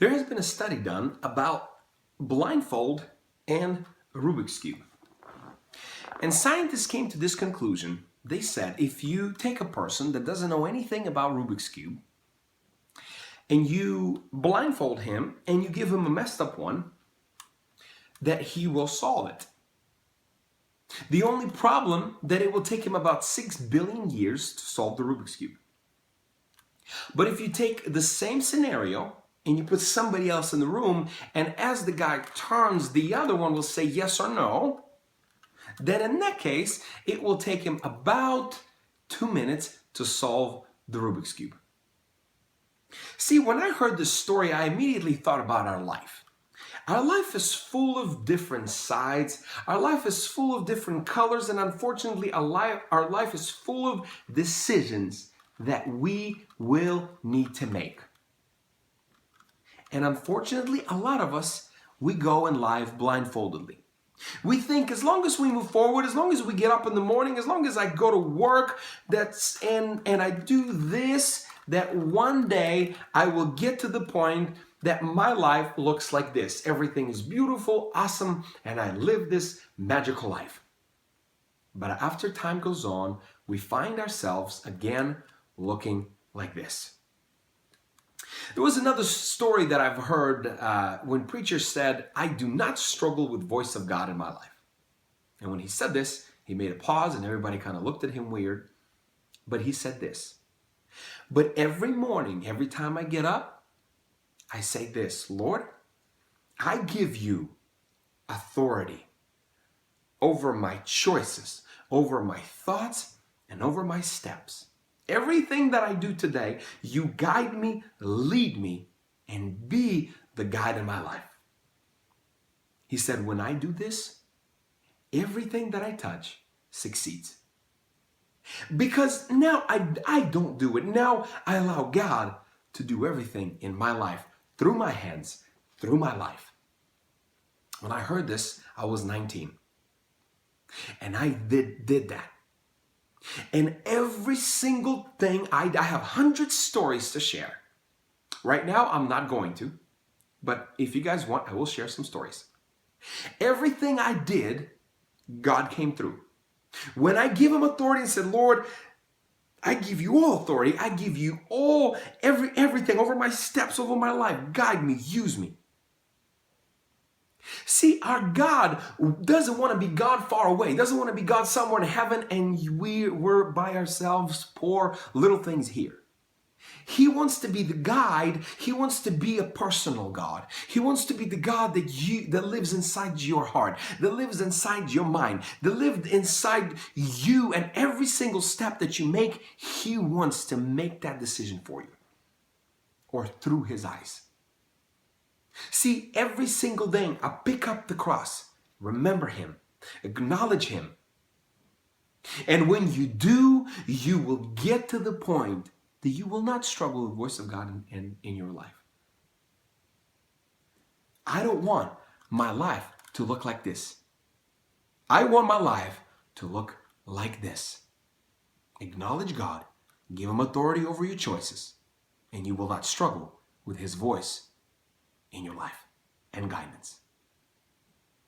There has been a study done about blindfold and a Rubik's Cube. And scientists came to this conclusion. They said if you take a person that doesn't know anything about Rubik's Cube and you blindfold him and you give him a messed up one, that he will solve it. The only problem that it will take him about 6 billion years to solve the Rubik's Cube. But if you take the same scenario and you put somebody else in the room, and as the guy turns, the other one will say yes or no, then in that case, it will take him about 2 minutes to solve the Rubik's Cube. See, when I heard this story, I immediately thought about our life. Our life is full of different sides. Our life is full of different colors. And unfortunately, our life is full of decisions that we will need to make. And unfortunately, a lot of us, we go in life blindfoldedly. We think as long as we move forward, as long as we get up in the morning, as long as I go to work, and I do this, that one day I will get to the point that my life looks like this. Everything is beautiful, awesome, and I live this magical life. But after time goes on, we find ourselves again looking like this. There was another story that I've heard when preachers said, I do not struggle with the voice of God in my life. And when he said this, he made a pause and everybody kind of looked at him weird. But he said this, but every morning, every time I get up, I say this, Lord, I give you authority over my choices, over my thoughts, and over my steps. Everything that I do today, you guide me, lead me, and be the guide in my life. He said, when I do this, everything that I touch succeeds. Because now I don't do it. Now I allow God to do everything in my life, through my hands, through my life. When I heard this, I was 19. And I did that. And every single thing, I have 100 stories to share. Right now, I'm not going to. But if you guys want, I will share some stories. Everything I did, God came through. When I give him authority and said, Lord, I give you all authority. I give you all, everything over my steps, over my life. Guide me, use me. See, our God doesn't want to be God far away. He doesn't want to be God somewhere in heaven and we're by ourselves, poor little things here. He wants to be the guide. He wants to be a personal God. He wants to be the God that lives inside your heart, that lives inside your mind, that lives inside you, and every single step that you make, he wants to make that decision for you or through his eyes. See, every single day I pick up the cross, remember him, acknowledge him. And when you do, you will get to the point that you will not struggle with the voice of God in your life. I don't want my life to look like this. I want my life to look like this. Acknowledge God, give him authority over your choices, and you will not struggle with his voice in your life and guidance.